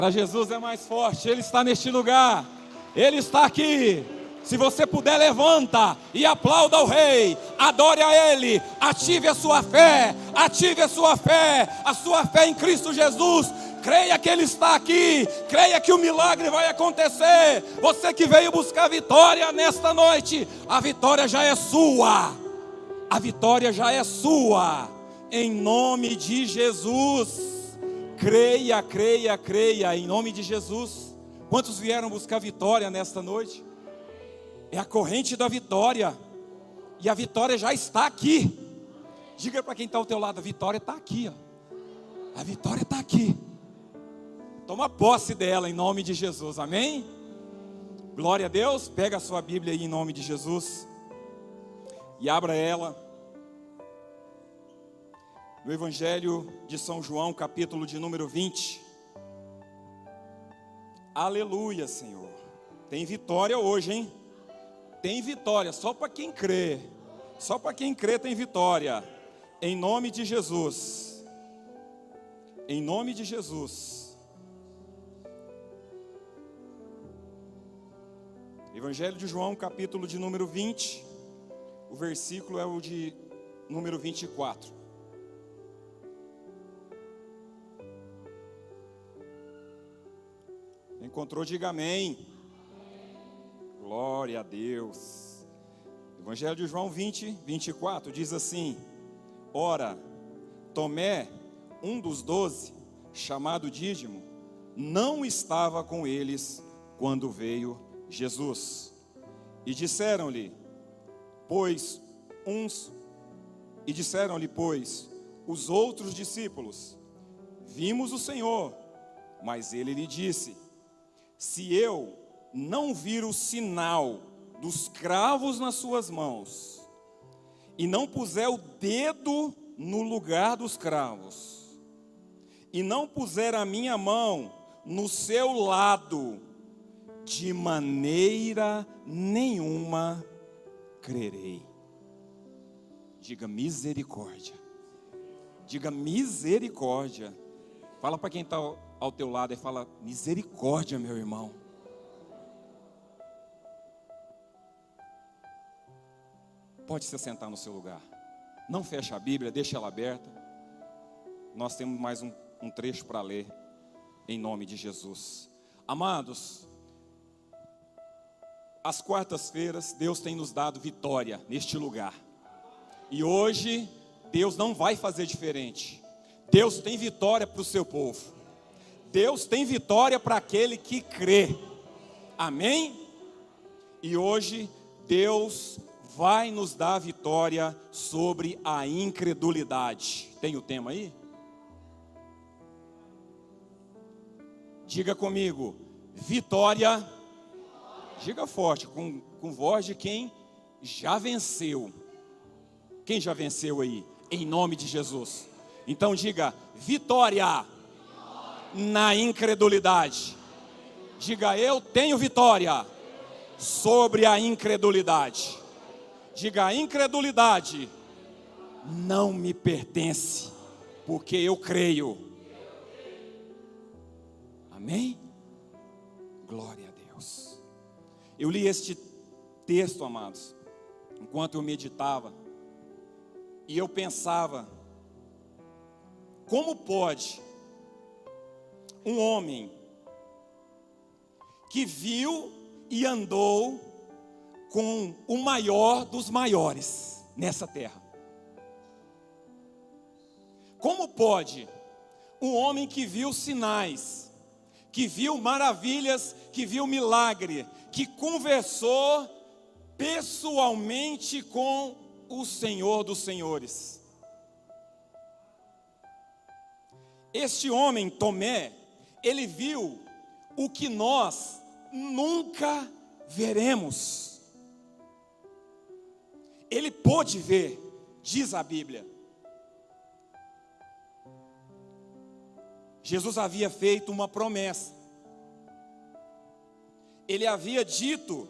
Para Jesus é mais forte, Ele está neste lugar, Ele está aqui. Se você puder, levanta e aplauda ao Rei, adore a Ele, ative a sua fé, a sua fé em Cristo Jesus. Creia que Ele está aqui, creia que o milagre vai acontecer. Você que veio buscar vitória nesta noite, a vitória já é sua, a vitória já é sua, em nome de Jesus. Creia, creia, creia, em nome de Jesus. Quantos vieram buscar vitória nesta noite? É a corrente da vitória, e a vitória já está aqui. Diga para quem está ao teu lado, a vitória está aqui, ó. A vitória está aqui. Toma posse dela em nome de Jesus, amém? Glória a Deus. Pega a sua Bíblia aí em nome de Jesus e abra ela no Evangelho de São João, capítulo de número 20. Aleluia, Senhor. Tem vitória hoje, hein? Tem vitória, só para quem crê. Só para quem crê tem vitória. Em nome de Jesus. Em nome de Jesus. Evangelho de João, capítulo de número 20. O versículo é o de número 24. Encontrou, diga amém. Glória a Deus. Evangelho de João 20, 24 diz assim: ora, Tomé, um dos 12, chamado Dídimo, não estava com eles quando veio Jesus. E disseram-lhe, pois, os outros discípulos, vimos o Senhor. Mas ele lhe disse: se eu não vir o sinal dos cravos nas suas mãos, e não puser o dedo no lugar dos cravos, e não puser a minha mão no seu lado, de maneira nenhuma crerei. Diga misericórdia. Diga misericórdia. Fala para quem está ao teu lado e fala: misericórdia, meu irmão. Pode se sentar no seu lugar. Não feche a Bíblia, deixa ela aberta. Nós temos mais um trecho para ler, em nome de Jesus. Amados, às quartas-feiras Deus tem nos dado vitória neste lugar. E hoje Deus não vai fazer diferente. Deus tem vitória para o seu povo. Deus tem vitória para aquele que crê. Amém? E hoje Deus vai nos dar vitória sobre a incredulidade. Tem o tema aí? Diga comigo: vitória. Diga forte, com voz de quem já venceu. Quem já venceu aí? Em nome de Jesus. Então diga: vitória na incredulidade. Diga: eu tenho vitória sobre a incredulidade. Diga: a incredulidade não me pertence, porque eu creio. Amém? Glória a Deus. Eu li este texto, amados, enquanto eu meditava, e eu pensava: como pode um homem que viu e andou com o maior dos maiores nessa terra, como pode um homem que viu sinais, que viu maravilhas, que viu milagre, que conversou pessoalmente com o Senhor dos Senhores, este homem Tomé, ele viu o que nós nunca veremos. Ele pôde ver, diz a Bíblia. Jesus havia feito uma promessa. Ele havia dito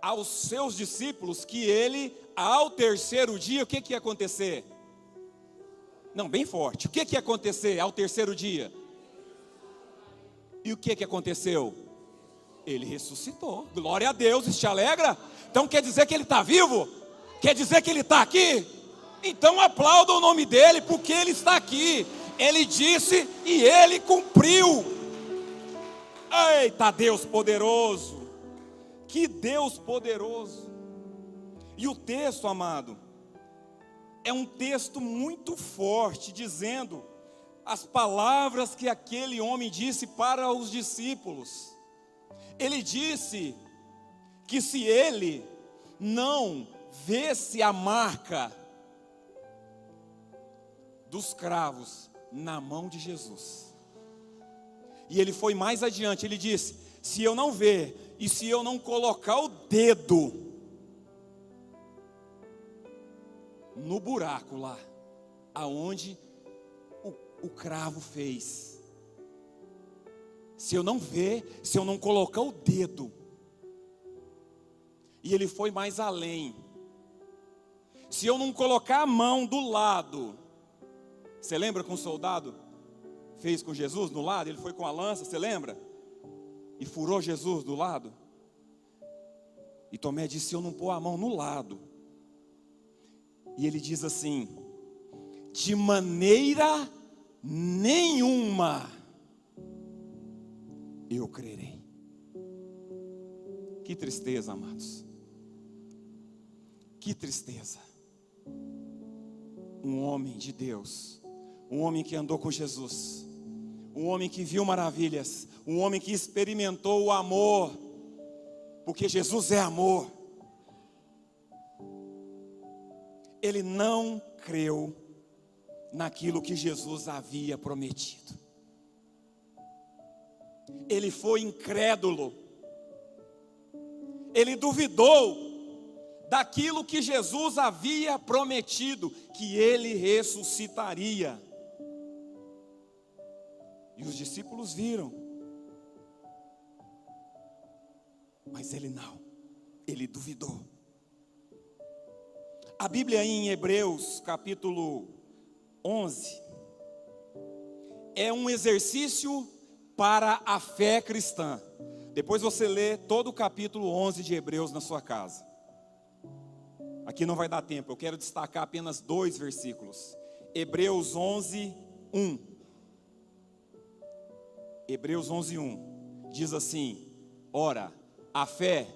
aos seus discípulos que ele, ao terceiro dia, o que ia acontecer? Não, bem forte. O que ia acontecer ao terceiro dia? E o que aconteceu? Ele ressuscitou. Glória a Deus, isso te alegra? Então quer dizer que ele está vivo? Quer dizer que ele está aqui? Então aplauda o nome dele, porque ele está aqui. Ele disse e ele cumpriu. Eita, Deus poderoso! Que Deus poderoso! E o texto, amado, é um texto muito forte, dizendo as palavras que aquele homem disse para os discípulos. Ele disse que se ele não visse a marca dos cravos na mão de Jesus, e ele foi mais adiante, ele disse: se eu não ver e se eu não colocar o dedo no buraco lá, aonde o cravo fez, se eu não ver, se eu não colocar o dedo. E ele foi mais além: se eu não colocar a mão do lado. Você lembra que um soldado fez com Jesus no lado? Ele foi com a lança, você lembra? E furou Jesus do lado. E Tomé disse: se eu não pôr a mão no lado. E ele diz assim: de maneira nenhuma eu crerei. Que tristeza, amados. Que tristeza. Um homem de Deus, um homem que andou com Jesus, um homem que viu maravilhas, um homem que experimentou o amor, porque Jesus é amor. Ele não creu naquilo que Jesus havia prometido. Ele foi incrédulo. Ele duvidou daquilo que Jesus havia prometido, que ele ressuscitaria. E os discípulos viram, mas ele não, ele duvidou. A Bíblia em Hebreus capítulo 11 é um exercício para a fé cristã. Depois você lê todo o capítulo 11 de Hebreus na sua casa. Aqui não vai dar tempo, eu quero destacar apenas 2 versículos. Hebreus 11, 1. Hebreus 11, 1 diz assim: ora, a fé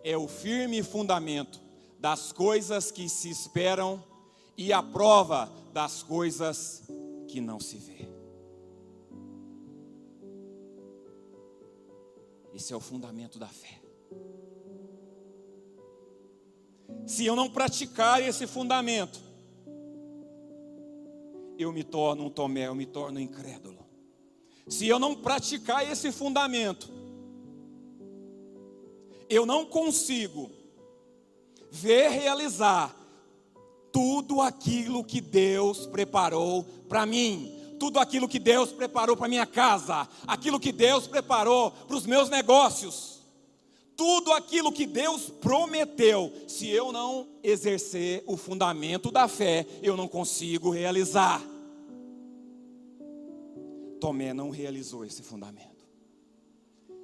é o firme fundamento das coisas que se esperam e a prova das coisas que não se vê. Esse é o fundamento da fé. Se eu não praticar esse fundamento, eu me torno um Tomé, eu me torno incrédulo. Se eu não praticar esse fundamento, eu não consigo ver realizar tudo aquilo que Deus preparou para mim, tudo aquilo que Deus preparou para minha casa, aquilo que Deus preparou para os meus negócios. Tudo aquilo que Deus prometeu, se eu não exercer o fundamento da fé, eu não consigo realizar. Tomé não realizou esse fundamento.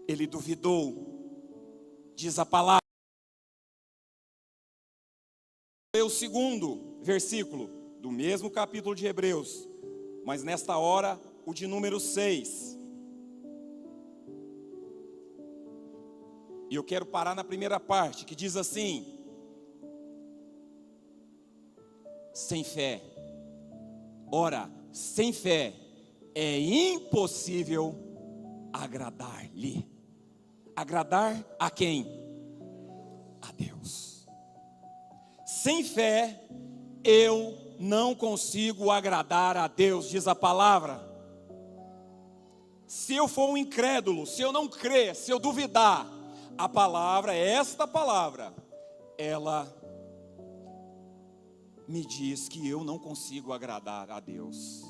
Ele duvidou, diz a palavra. O segundo versículo do mesmo capítulo de Hebreus, mas nesta hora o de número 6. E eu quero parar na primeira parte, que diz assim: sem fé, ora, sem fé é impossível agradar-lhe. Agradar a quem? A Deus. Sem fé eu não consigo agradar a Deus, diz a palavra. Se eu for um incrédulo, se eu não crer, se eu duvidar, a palavra, esta palavra, ela me diz que eu não consigo agradar a Deus.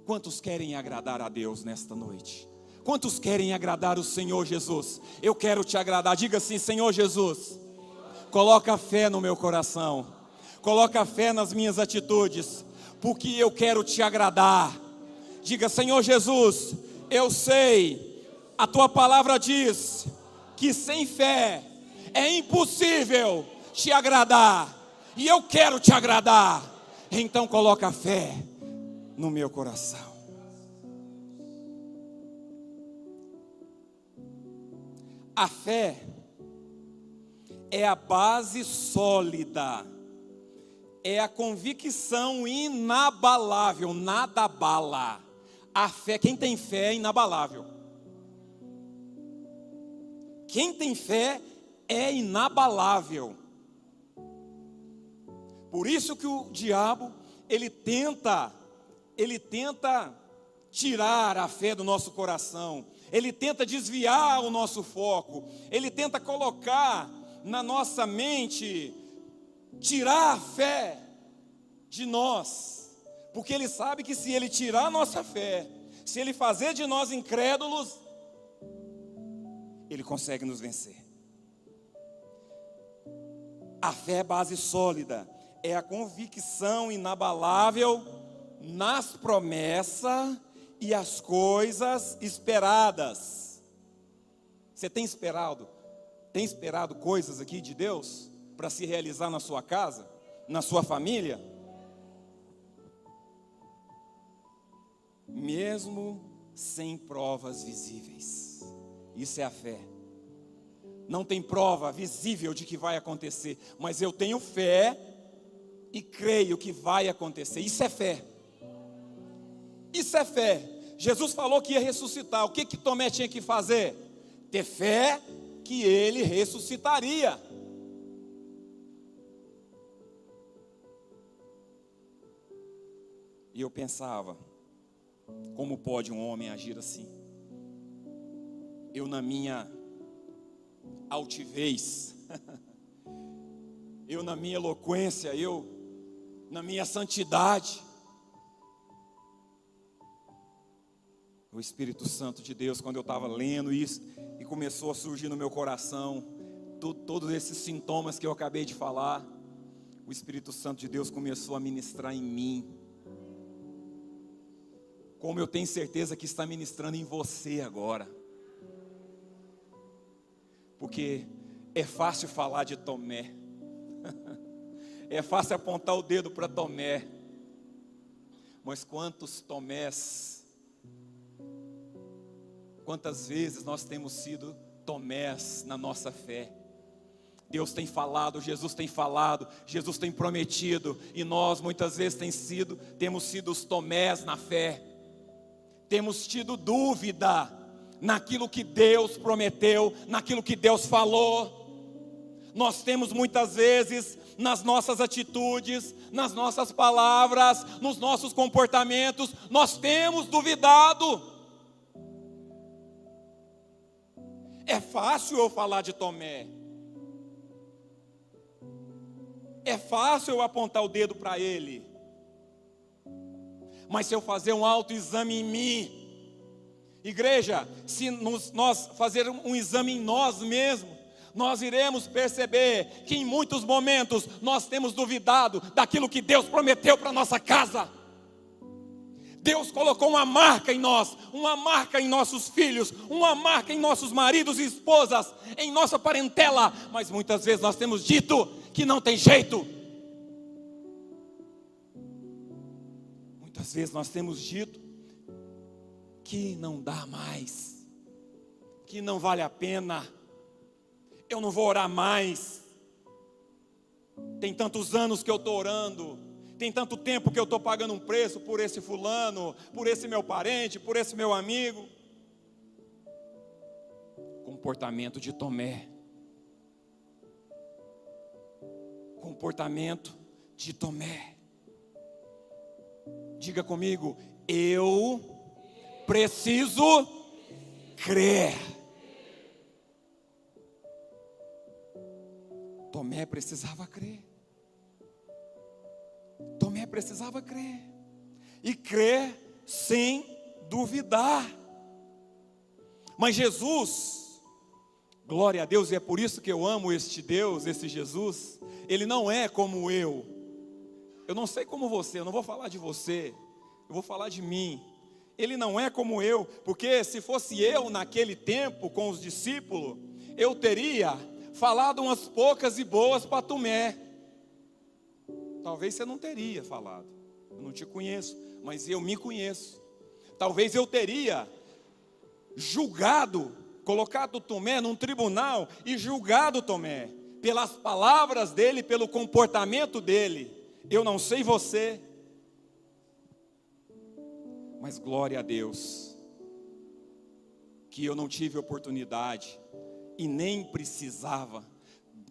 Quantos querem agradar a Deus nesta noite? Quantos querem agradar o Senhor Jesus? Eu quero te agradar. Diga assim: Senhor Jesus, coloca fé no meu coração, coloca fé nas minhas atitudes, porque eu quero te agradar. Diga: Senhor Jesus, eu sei A tua palavra diz que sem fé é impossível te agradar. E eu quero te agradar. Então coloca fé no meu coração. A fé é a base sólida, é a convicção inabalável, nada abala. A fé, quem tem fé é inabalável. Quem tem fé é inabalável. Por isso que o diabo, ele tenta tirar a fé do nosso coração. Ele tenta desviar o nosso foco. Ele tenta colocar na nossa mente, tirar a fé de nós. Porque ele sabe que se ele tirar a nossa fé, se ele fazer de nós incrédulos, ele consegue nos vencer. A fé é base sólida, é a convicção inabalável nas promessas e as coisas esperadas. Você tem esperado coisas aqui de Deus para se realizar na sua casa, na sua família? Mesmo sem provas visíveis. Isso é a fé. Não tem prova visível de que vai acontecer, mas eu tenho fé e creio que vai acontecer. Isso é fé. Isso é fé. Jesus falou que ia ressuscitar. O que Tomé tinha que fazer? Ter fé que ele ressuscitaria. E eu pensava, como pode um homem agir assim? Eu na minha altivez, eu na minha eloquência, eu na minha santidade. O Espírito Santo de Deus, quando eu estava lendo isso, e começou a surgir no meu coração, todos esses sintomas que eu acabei de falar, o Espírito Santo de Deus começou a ministrar em mim, como eu tenho certeza que está ministrando em você agora. Porque é fácil falar de Tomé, é fácil apontar o dedo para Tomé, mas quantos Tomés, quantas vezes nós temos sido Tomés na nossa fé? Deus tem falado, Jesus tem prometido, e nós muitas vezes temos sido os Tomés na fé, temos tido dúvida naquilo que Deus prometeu, naquilo que Deus falou. Nós temos muitas vezes nas nossas atitudes, nas nossas palavras, nos nossos comportamentos, nós temos duvidado. É fácil eu falar de Tomé, é fácil eu apontar o dedo para ele, mas se eu fazer um autoexame em mim, igreja, se nós fazermos um exame em nós mesmos, nós iremos perceber que em muitos momentos nós temos duvidado daquilo que Deus prometeu para nossa casa. Deus colocou uma marca em nós, uma marca em nossos filhos, uma marca em nossos maridos e esposas, em nossa parentela, mas muitas vezes nós temos dito que não tem jeito. Muitas vezes nós temos dito que não dá mais, que não vale a pena, eu não vou orar mais. Tem tantos anos que eu estou orando, tem tanto tempo que eu estou pagando um preço por esse fulano, por esse meu parente, por esse meu amigo. Comportamento de Tomé. Comportamento de Tomé. Diga comigo, eu preciso crer. Tomé precisava crer. Tomé precisava crer. E crer sem duvidar. Mas Jesus, glória a Deus, e é por isso que eu amo este Deus, esse Jesus. Ele não é como eu. Eu não sei como você, eu não vou falar de você, eu vou falar de mim. ele não é como eu, porque se fosse eu naquele tempo com os discípulos, eu teria falado umas poucas e boas para Tomé. Talvez você não teria falado, eu não te conheço, mas eu me conheço. Talvez eu teria julgado, colocado Tomé num tribunal e julgado Tomé, pelas palavras dele, pelo comportamento dele. Eu não sei você, mas glória a Deus, que eu não tive oportunidade, e nem precisava.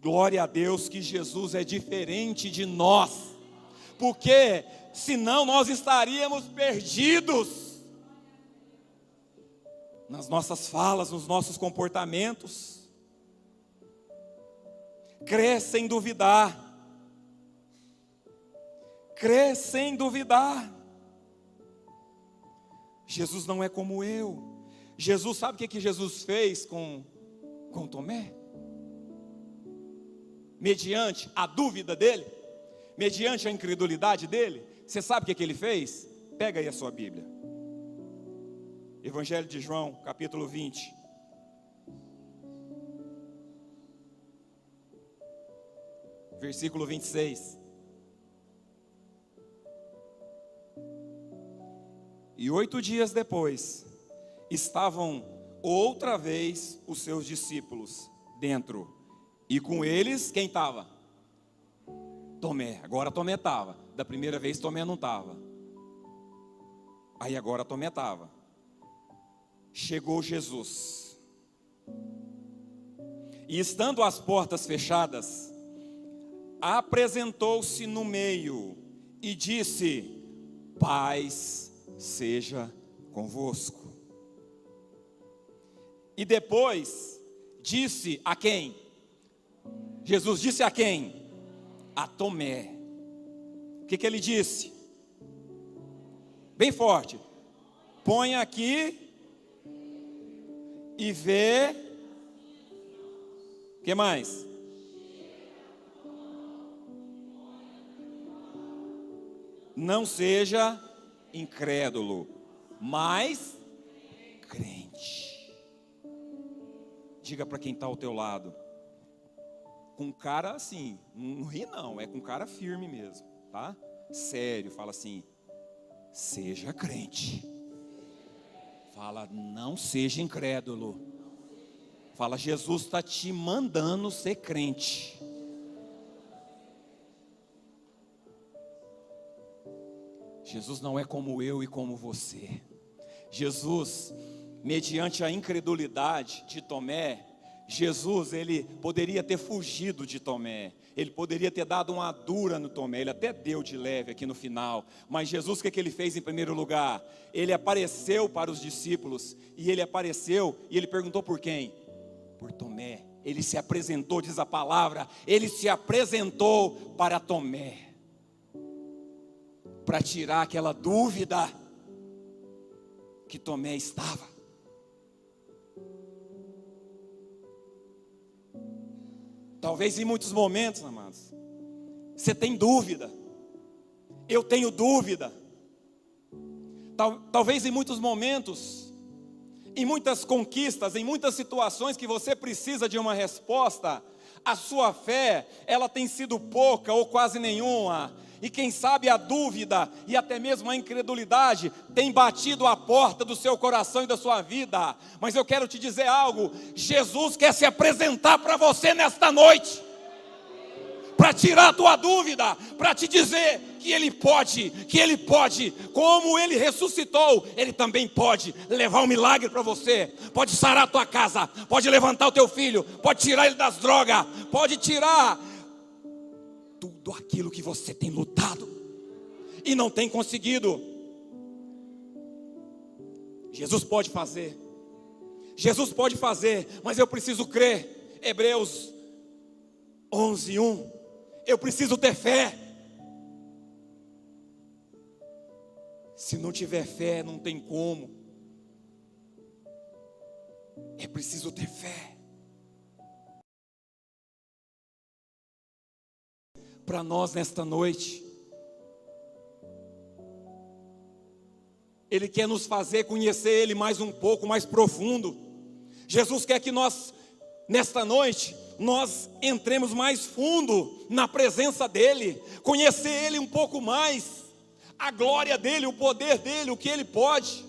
Glória a Deus que Jesus é diferente de nós, porque senão nós estaríamos perdidos, nas nossas falas, nos nossos comportamentos. Crê sem duvidar, crê sem duvidar. Jesus não é como eu. Jesus, sabe o que Jesus fez com Tomé? Mediante a dúvida dele, mediante a incredulidade dele, você sabe o que ele fez? Pega aí a sua Bíblia, Evangelho de João, capítulo 20. Versículo 26. E 8 dias depois, estavam outra vez os seus discípulos dentro. E com eles, quem estava? Tomé. Agora Tomé estava. Da primeira vez Tomé não estava. Aí agora Tomé estava. Chegou Jesus. E estando as portas fechadas, apresentou-se no meio e disse: paz seja convosco. E depois disse a quem? Jesus disse a quem? A Tomé. O que ele disse? Bem forte. Põe aqui e vê. O que mais? Não seja incrédulo, mas crente. Diga para quem está ao teu lado, com cara assim, não ri não, é com cara firme mesmo, tá? Sério, fala assim: seja crente. Fala, não seja incrédulo. Fala, Jesus está te mandando ser crente. Jesus não é como eu e como você. Jesus, mediante a incredulidade de Tomé, Jesus, ele poderia ter fugido de Tomé, ele poderia ter dado uma dura no Tomé, ele até deu de leve aqui no final, mas Jesus, o que ele fez em primeiro lugar? Ele apareceu para os discípulos, e ele apareceu, e ele perguntou por quem? Por Tomé. Ele se apresentou, diz a palavra, ele se apresentou para Tomé, para tirar aquela dúvida que Tomé estava. Talvez em muitos momentos, amados, você tem dúvida, eu tenho dúvida. Talvez em muitos momentos, em muitas conquistas, em muitas situações que você precisa de uma resposta, a sua fé, ela tem sido pouca ou quase nenhuma. E quem sabe a dúvida e até mesmo a incredulidade tem batido a porta do seu coração e da sua vida. Mas eu quero te dizer algo: Jesus quer se apresentar para você nesta noite, para tirar a tua dúvida, para te dizer que Ele pode, como Ele ressuscitou, Ele também pode levar um milagre para você, pode sarar a tua casa, pode levantar o teu filho, pode tirar ele das drogas, pode tirar tudo aquilo que você tem lutado e não tem conseguido. Jesus pode fazer, mas eu preciso crer. Hebreus 11:1. Eu preciso ter fé. Se não tiver fé, não tem como. É preciso ter fé. Para nós nesta noite, Ele quer nos fazer conhecer Ele mais um pouco, mais profundo. Jesus quer que nós, nesta noite, nós entremos mais fundo na presença dEle, conhecer Ele um pouco mais, a glória dEle, o poder dEle, o que Ele pode.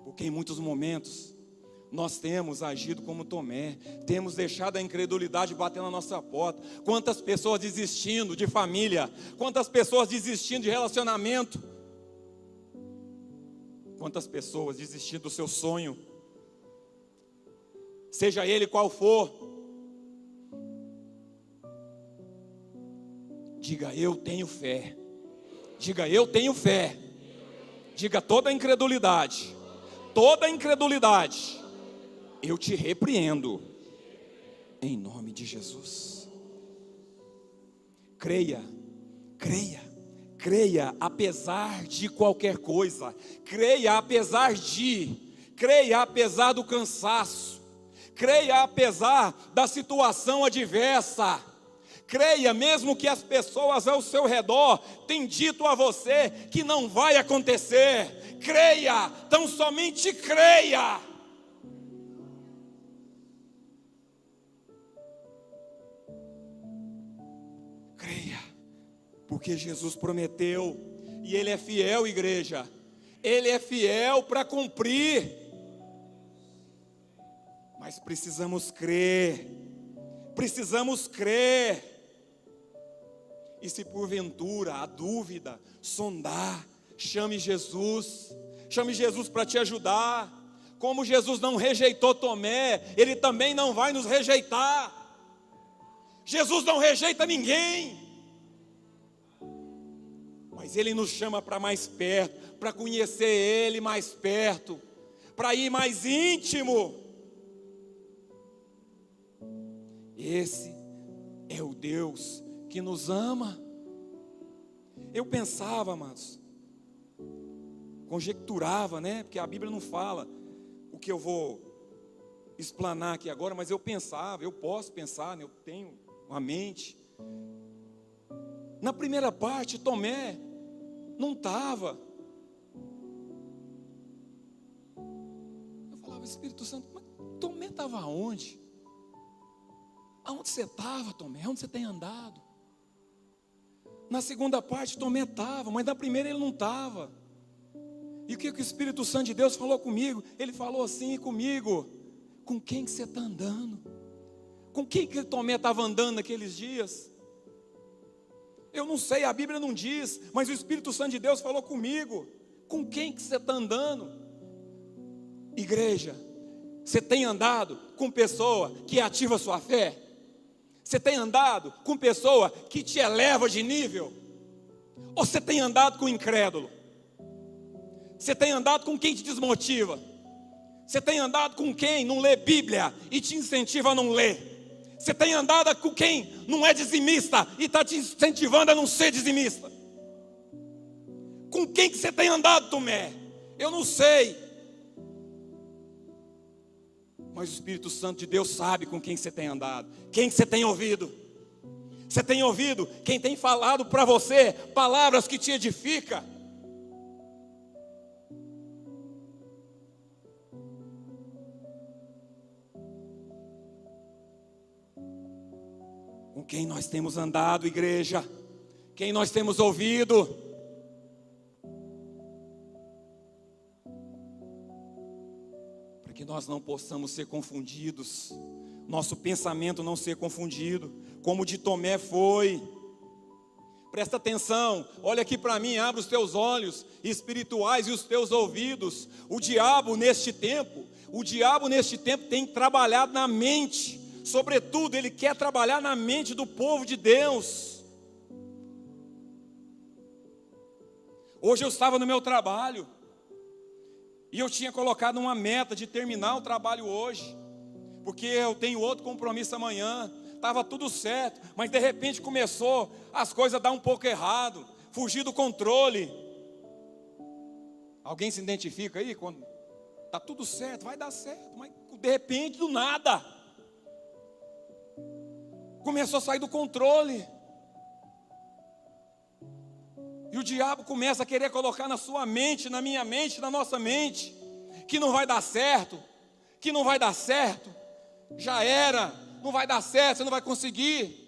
Porque em muitos momentos, nós temos agido como Tomé, temos deixado a incredulidade bater na nossa porta. Quantas pessoas desistindo de família, quantas pessoas desistindo de relacionamento, quantas pessoas desistindo do seu sonho, seja ele qual for. Diga, eu tenho fé. Diga, eu tenho fé. Diga, toda incredulidade, eu te repreendo, em nome de Jesus. Creia, apesar de qualquer coisa, creia apesar do cansaço, creia apesar da situação adversa, creia mesmo que as pessoas ao seu redor tenham dito a você que não vai acontecer, creia, tão somente creia. Creia, porque Jesus prometeu, e Ele é fiel, igreja, Ele é fiel para cumprir, mas precisamos crer, e se porventura a dúvida sondar, chame Jesus para te ajudar, como Jesus não rejeitou Tomé, Ele também não vai nos rejeitar. Jesus não rejeita ninguém, mas Ele nos chama para mais perto, para conhecer Ele mais perto, para ir mais íntimo. Esse é o Deus que nos ama. Eu pensava, amados, conjecturava, né? Porque a Bíblia não fala o que eu vou explanar aqui agora, mas eu pensava, eu posso pensar, né? Eu tenho uma mente. Na primeira parte, Tomé não estava. Eu falava, Espírito Santo, mas Tomé estava aonde? Aonde você estava, Tomé? Onde você tem andado? Na segunda parte, Tomé estava, mas na primeira ele não estava. E o que o Espírito Santo de Deus falou comigo? Ele falou assim comigo: com quem que você está andando? Com quem que Tomé estava andando naqueles dias? Eu não sei, a Bíblia não diz, mas o Espírito Santo de Deus falou comigo. Com quem que você está andando? Igreja, você tem andado com pessoa que ativa a sua fé? Você tem andado com pessoa que te eleva de nível? Ou você tem andado com incrédulo? Você tem andado com quem te desmotiva? Você tem andado com quem não lê Bíblia e te incentiva a não ler? Você tem andado com quem não é dizimista e está te incentivando a não ser dizimista? Com quem que você tem andado, Tomé? Eu não sei, mas o Espírito Santo de Deus sabe com quem você tem andado, quem que você tem ouvido. Você tem ouvido quem tem falado para você palavras que te edificam? Com quem nós temos andado, igreja? Quem nós temos ouvido? Para que nós não possamos ser confundidos, nosso pensamento não ser confundido, como o de Tomé foi. Presta atenção, olha aqui para mim, abre os teus olhos espirituais e os teus ouvidos. O diabo neste tempo tem trabalhado na mente. Sobretudo, ele quer trabalhar na mente do povo de Deus. Hoje eu estava no meu trabalho e eu tinha colocado uma meta de terminar o trabalho hoje, porque eu tenho outro compromisso amanhã. Estava tudo certo, mas de repente começou as coisas a dar um pouco errado, fugir do controle. Alguém se identifica aí? Quando está tudo certo, vai dar certo, mas de repente, do nada, começou a sair do controle. E o diabo começa a querer colocar na sua mente, na minha mente, na nossa mente, que não vai dar certo, que não vai dar certo, já era, não vai dar certo, você não vai conseguir.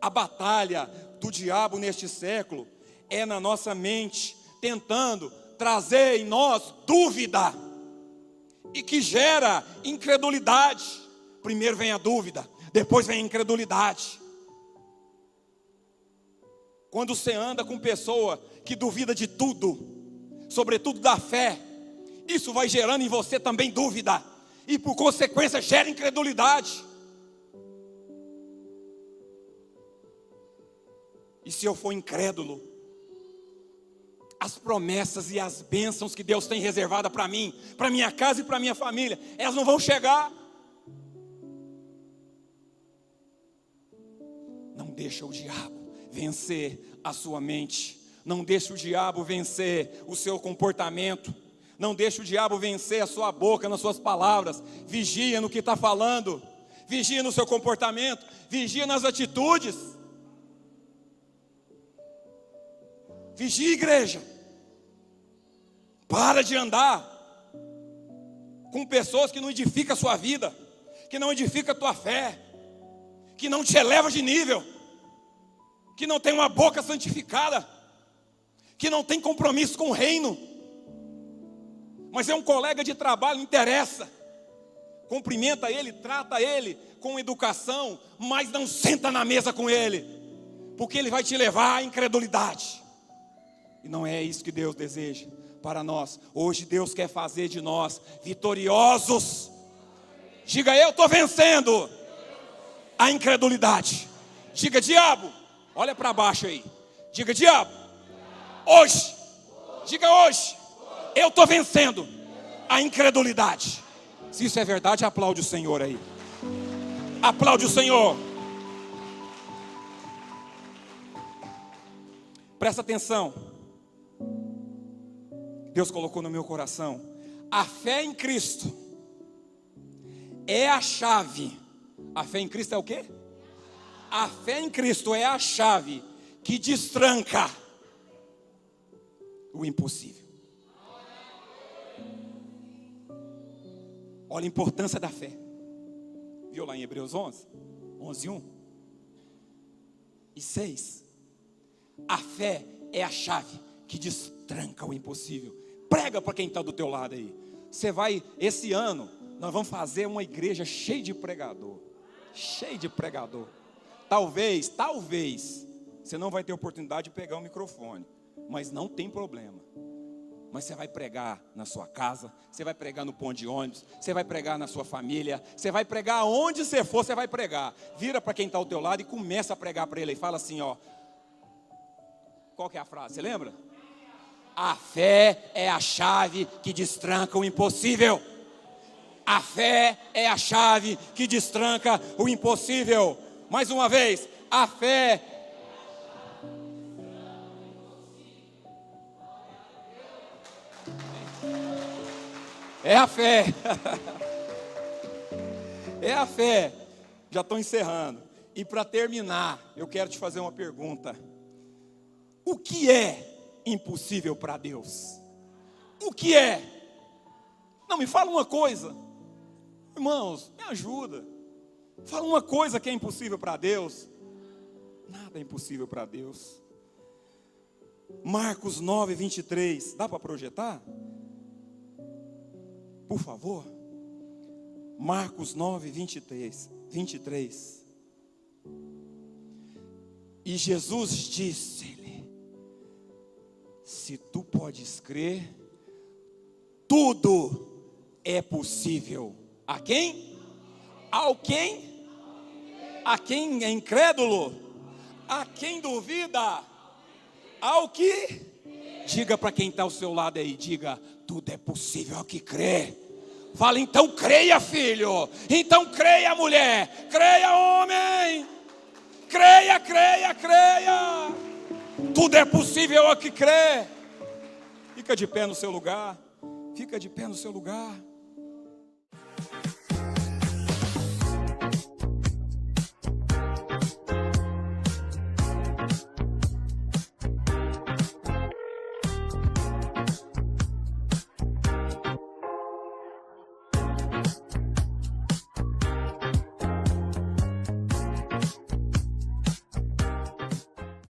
A batalha do diabo neste século é na nossa mente, tentando trazer em nós dúvida, e que gera incredulidade. Primeiro vem a dúvida, depois vem a incredulidade. Quando você anda com pessoa que duvida de tudo, sobretudo da fé, isso vai gerando em você também dúvida, e por consequência gera incredulidade. E se eu for incrédulo, as promessas e as bênçãos que Deus tem reservada para mim, para minha casa e para minha família, elas não vão chegar. Não deixa o diabo vencer a sua mente. Não deixa o diabo vencer o seu comportamento. Não deixa o diabo vencer a sua boca, nas suas palavras. Vigia no que está falando. Vigia no seu comportamento. Vigia nas atitudes. Vigia, igreja. Para de andar com pessoas que não edificam a sua vida, que não edificam a tua fé, que não te eleva de nível, que não tem uma boca santificada, que não tem compromisso com o reino, mas é um colega de trabalho, não interessa. Cumprimenta ele, trata ele com educação, mas não senta na mesa com ele, porque ele vai te levar à incredulidade. E não é isso que Deus deseja para nós. Hoje Deus quer fazer de nós vitoriosos. Diga: eu estou vencendo a incredulidade. Diga: diabo, olha para baixo aí. Diga: diabo, hoje, diga: hoje, eu estou vencendo a incredulidade. Se isso é verdade, aplaude o Senhor aí. Aplaude o Senhor. Presta atenção. Deus colocou no meu coração: a fé em Cristo é a chave. A fé em Cristo é o quê? A fé em Cristo é a chave que destranca o impossível. Olha a importância da fé. Viu lá em Hebreus 11? 11:1 e 6. A fé é a chave que destranca o impossível. Prega para quem está do teu lado aí. Você vai, esse ano, nós vamos fazer uma igreja cheia de pregador. Cheio de pregador. Talvez, você não vai ter oportunidade de pegar o microfone. Mas não tem problema. Mas você vai pregar na sua casa, você vai pregar no ponto de ônibus, você vai pregar na sua família, você vai pregar onde você for, você vai pregar. Vira para quem está ao teu lado e começa a pregar para ele. E fala assim, ó. Qual que é a frase? Você lembra? A fé é a chave que destranca o impossível. A fé é a chave que destranca o impossível. Mais uma vez, a fé é a fé. É a fé. Já estou encerrando. E para terminar, eu quero te fazer uma pergunta. O que é impossível para Deus? O que é? Não, me fala uma coisa. Irmãos, me ajuda. Fala uma coisa que é impossível para Deus. Nada é impossível para Deus. Marcos 9:23. Dá para projetar? Por favor. Marcos 9:23. E Jesus disse-lhe: se tu podes crer, tudo é possível. A quem? Ao quem? A quem é incrédulo? A quem duvida? Ao que? Diga para quem está ao seu lado aí, diga: tudo é possível ao que crê. Fala: então creia, filho. Então creia, mulher. Creia, homem. Creia, creia, creia. Tudo é possível ao que crê. Fica de pé no seu lugar. Fica de pé no seu lugar.